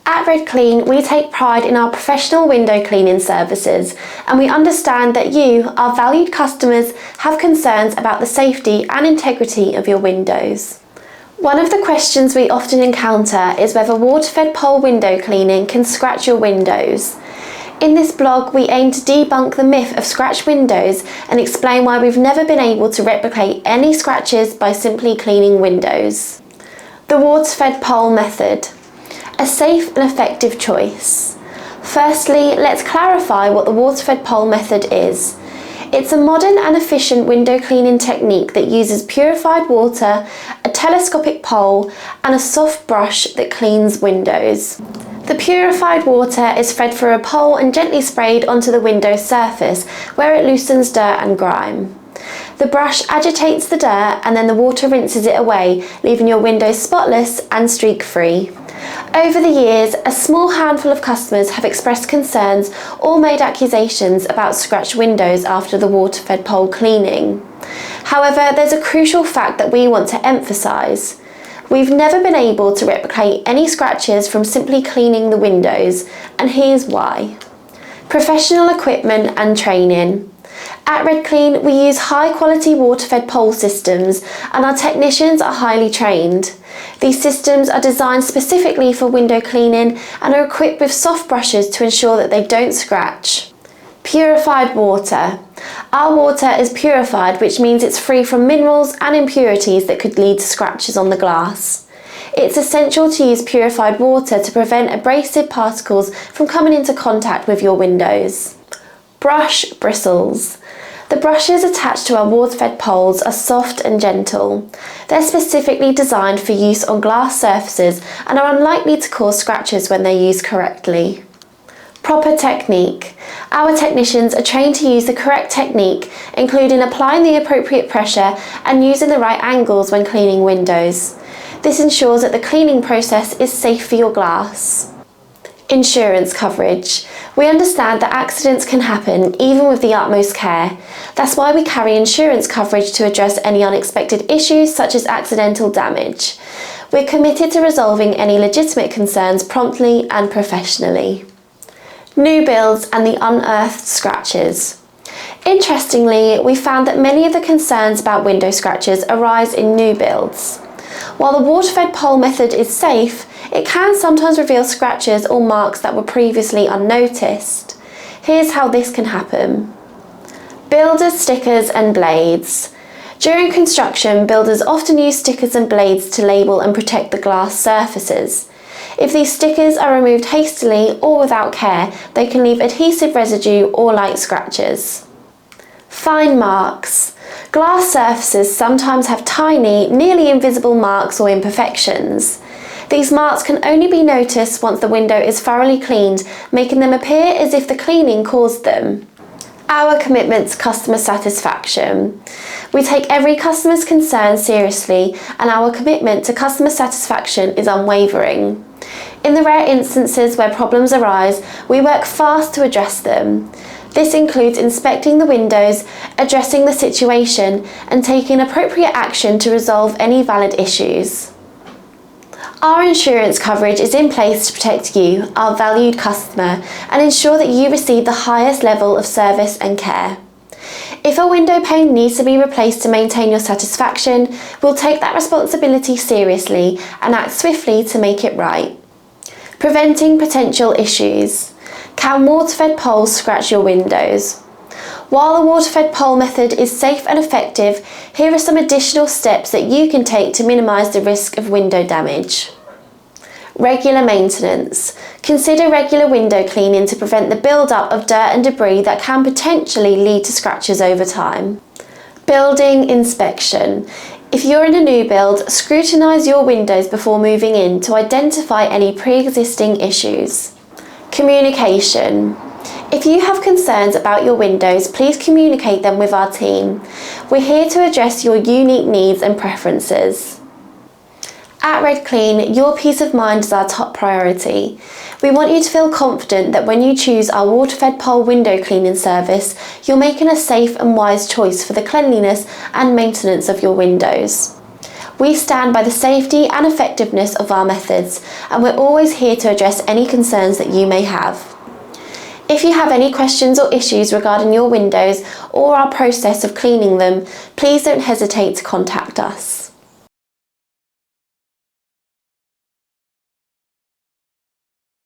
At RedClean, we take pride in our professional window cleaning services, and we understand that you, our valued customers, have concerns about the safety and integrity of your windows. One of the questions we often encounter is whether water-fed pole window cleaning can scratch your windows. In this blog, we aim to debunk the myth of scratched windows and explain why we've never been able to replicate any scratches by simply cleaning windows. The water-fed pole method. A safe and effective choice. Firstly, let's clarify what the water-fed pole method is. It's a modern and efficient window cleaning technique that uses purified water, a telescopic pole, and a soft brush that cleans windows. The purified water is fed through a pole and gently sprayed onto the window surface, where it loosens dirt and grime. The brush agitates the dirt and then the water rinses it away, leaving your windows spotless and streak-free. Over the years, a small handful of customers have expressed concerns or made accusations about scratched windows after the water-fed pole cleaning. However, there's a crucial fact that we want to emphasise. We've never been able to replicate any scratches from simply cleaning the windows, and here's why. Professional equipment and training. At RedClean, we use high-quality water-fed pole systems, and our technicians are highly trained. These systems are designed specifically for window cleaning and are equipped with soft brushes to ensure that they don't scratch. Purified water. Our water is purified, which means it's free from minerals and impurities that could lead to scratches on the glass. It's essential to use purified water to prevent abrasive particles from coming into contact with your windows. Brush bristles. The brushes attached to our water-fed poles are soft and gentle. They're specifically designed for use on glass surfaces and are unlikely to cause scratches when they're used correctly. Proper technique. Our technicians are trained to use the correct technique, including applying the appropriate pressure and using the right angles when cleaning windows. This ensures that the cleaning process is safe for your glass. Insurance coverage. We understand that accidents can happen even with the utmost care. That's why we carry insurance coverage to address any unexpected issues such as accidental damage. We're committed to resolving any legitimate concerns promptly and professionally. New builds and the unearthed scratches. Interestingly, we found that many of the concerns about window scratches arise in new builds. While the water-fed pole method is safe, it can sometimes reveal scratches or marks that were previously unnoticed. Here's how this can happen. Builders' stickers and blades. During construction, builders often use stickers and blades to label and protect the glass surfaces. If these stickers are removed hastily or without care, they can leave adhesive residue or light scratches. Fine marks. Glass surfaces sometimes have tiny, nearly invisible marks or imperfections. These marks can only be noticed once the window is thoroughly cleaned, making them appear as if the cleaning caused them. Our commitment to customer satisfaction. We take every customer's concern seriously, and our commitment to customer satisfaction is unwavering. In the rare instances where problems arise, we work fast to address them. This includes inspecting the windows, addressing the situation, and taking appropriate action to resolve any valid issues. Our insurance coverage is in place to protect you, our valued customer, and ensure that you receive the highest level of service and care. If a window pane needs to be replaced to maintain your satisfaction, we'll take that responsibility seriously and act swiftly to make it right. Preventing potential issues. Can water-fed poles scratch your windows? While the water-fed pole method is safe and effective, here are some additional steps that you can take to minimise the risk of window damage. Regular maintenance. Consider regular window cleaning to prevent the build-up of dirt and debris that can potentially lead to scratches over time. Building inspection. If you're in a new build, scrutinise your windows before moving in to identify any pre-existing issues. Communication. If you have concerns about your windows, please communicate them with our team. We're here to address your unique needs and preferences. At RedClean, your peace of mind is our top priority. We want you to feel confident that when you choose our water-fed pole window cleaning service, you're making a safe and wise choice for the cleanliness and maintenance of your windows. We stand by the safety and effectiveness of our methods, and we're always here to address any concerns that you may have. If you have any questions or issues regarding your windows or our process of cleaning them, please don't hesitate to contact us.